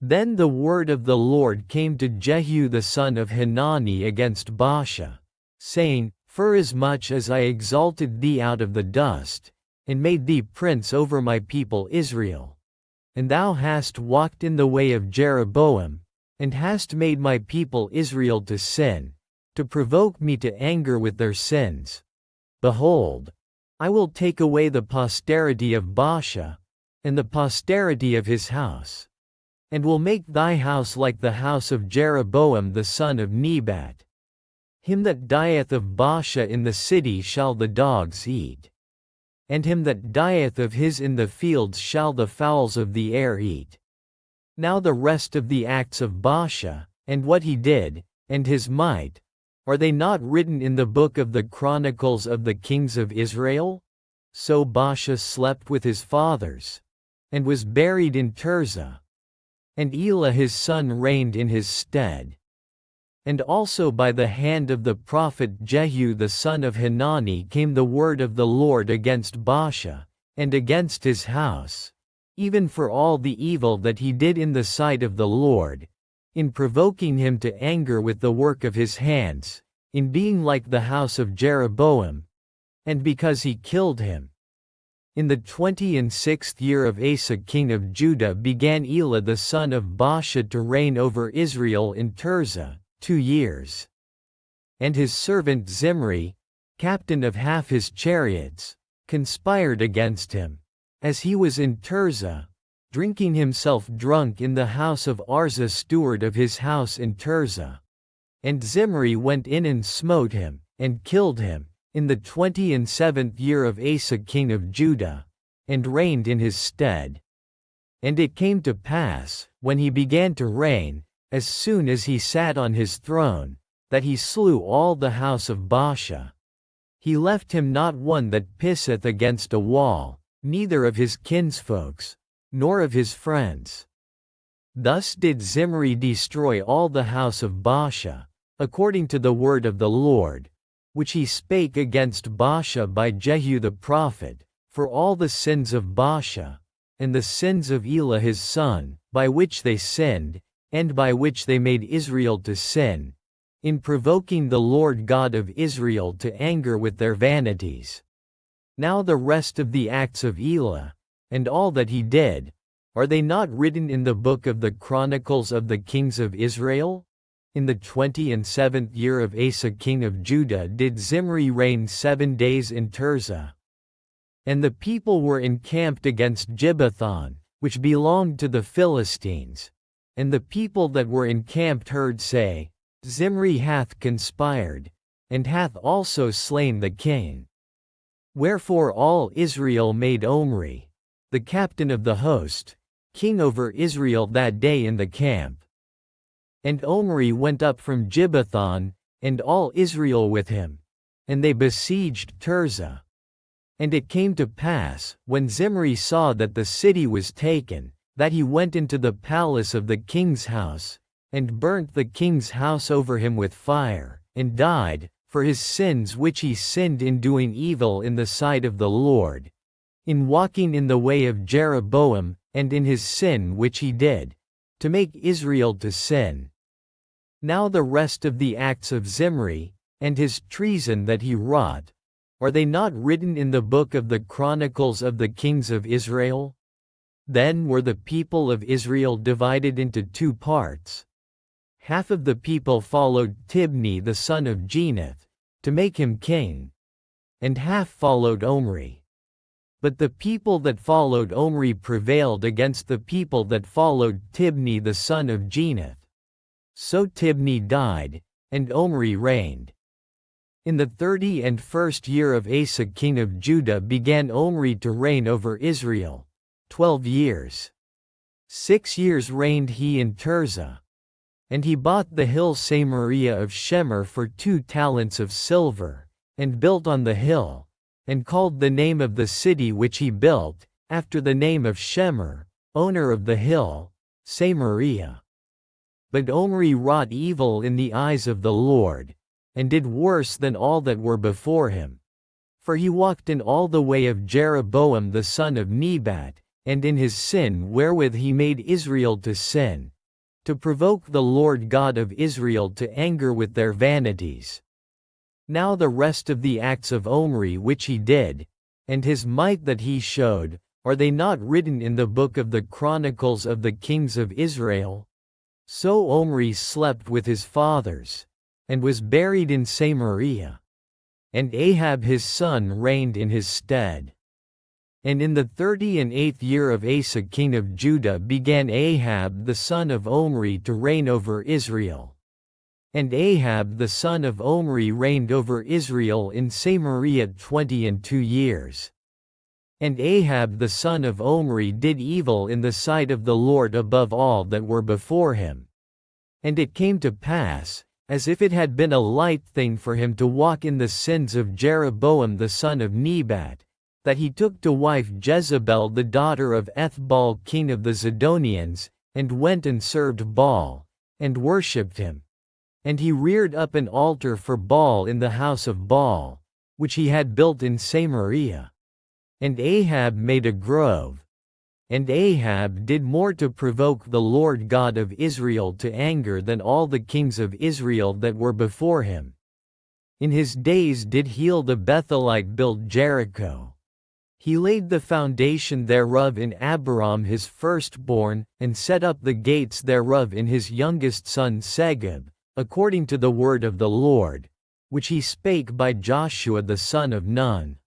Then the word of the Lord came to Jehu the son of Hanani against Baasha, saying, Forasmuch as I exalted thee out of the dust, and made thee prince over my people Israel, and thou hast walked in the way of Jeroboam, and hast made my people Israel to sin, to provoke me to anger with their sins, behold, I will take away the posterity of Baasha, and the posterity of his house, and will make thy house like the house of Jeroboam the son of Nebat. Him that dieth of Baasha in the city shall the dogs eat, and him that dieth of his in the fields shall the fowls of the air eat. Now the rest of the acts of Baasha, and what he did, and his might, are they not written in the book of the Chronicles of the kings of Israel? So Baasha slept with his fathers, and was buried in Tirzah, and Elah his son reigned in his stead. And also by the hand of the prophet Jehu the son of Hanani came the word of the Lord against Baasha, and against his house, even for all the evil that he did in the sight of the Lord, in provoking him to anger with the work of his hands, in being like the house of Jeroboam, and because he killed him. In the 26th year of Asa king of Judah began Elah the son of Baasha to reign over Israel in Tirzah, 2 years. And his servant Zimri, captain of half his chariots, conspired against him, as he was in Tirzah, drinking himself drunk in the house of Arza steward of his house in Tirzah. And Zimri went in and smote him, and killed him, in the 27th year of Asa king of Judah, and reigned in his stead. And it came to pass, when he began to reign, as soon as he sat on his throne, that he slew all the house of Baasha. He left him not one that pisseth against a wall, neither of his kinsfolks, nor of his friends. Thus did Zimri destroy all the house of Baasha, according to the word of the Lord, which he spake against Baasha by Jehu the prophet, for all the sins of Baasha, and the sins of Elah his son, by which they sinned, and by which they made Israel to sin, in provoking the Lord God of Israel to anger with their vanities. Now the rest of the acts of Elah, and all that he did, are they not written in the book of the Chronicles of the kings of Israel? In the 27th year of Asa king of Judah did Zimri reign 7 days in Tirzah. And the people were encamped against Gibbethon, which belonged to the Philistines. And the people that were encamped heard say, Zimri hath conspired, and hath also slain the king. Wherefore all Israel made Omri, the captain of the host, king over Israel that day in the camp. And Omri went up from Gibbethon, and all Israel with him, and they besieged Tirzah. And it came to pass, when Zimri saw that the city was taken, that he went into the palace of the king's house, and burnt the king's house over him with fire, and died, for his sins which he sinned in doing evil in the sight of the Lord, in walking in the way of Jeroboam, and in his sin which he did, to make Israel to sin. Now the rest of the acts of Zimri, and his treason that he wrought, are they not written in the book of the Chronicles of the kings of Israel? Then were the people of Israel divided into 2 parts. Half of the people followed Tibni the son of Genath, to make him king, and half followed Omri. But the people that followed Omri prevailed against the people that followed Tibni the son of Genath. So Tibni died, and Omri reigned. In the 31st year of Asa king of Judah began Omri to reign over Israel, 12 years. 6 years reigned he in Tirzah. And he bought the hill Samaria of Shemer for 2 talents of silver, and built on the hill, and called the name of the city which he built, after the name of Shemer, owner of the hill, Samaria. But Omri wrought evil in the eyes of the Lord, and did worse than all that were before him. For he walked in all the way of Jeroboam the son of Nebat, and in his sin wherewith he made Israel to sin, to provoke the Lord God of Israel to anger with their vanities. Now the rest of the acts of Omri which he did, and his might that he showed, are they not written in the book of the Chronicles of the kings of Israel? So Omri slept with his fathers, and was buried in Samaria. And Ahab his son reigned in his stead. And in the 38th year of Asa king of Judah began Ahab the son of Omri to reign over Israel. And Ahab the son of Omri reigned over Israel in Samaria 22 years. And Ahab the son of Omri did evil in the sight of the Lord above all that were before him. And it came to pass, as if it had been a light thing for him to walk in the sins of Jeroboam the son of Nebat, that he took to wife Jezebel the daughter of Ethbaal king of the Zidonians, and went and served Baal, and worshipped him. And he reared up an altar for Baal in the house of Baal, which he had built in Samaria. And Ahab made a grove. And Ahab did more to provoke the Lord God of Israel to anger than all the kings of Israel that were before him. In his days did Hiel the Bethelite build Jericho. He laid the foundation thereof in Abiram his firstborn, and set up the gates thereof in his youngest son Segub, according to the word of the Lord, which he spake by Joshua the son of Nun.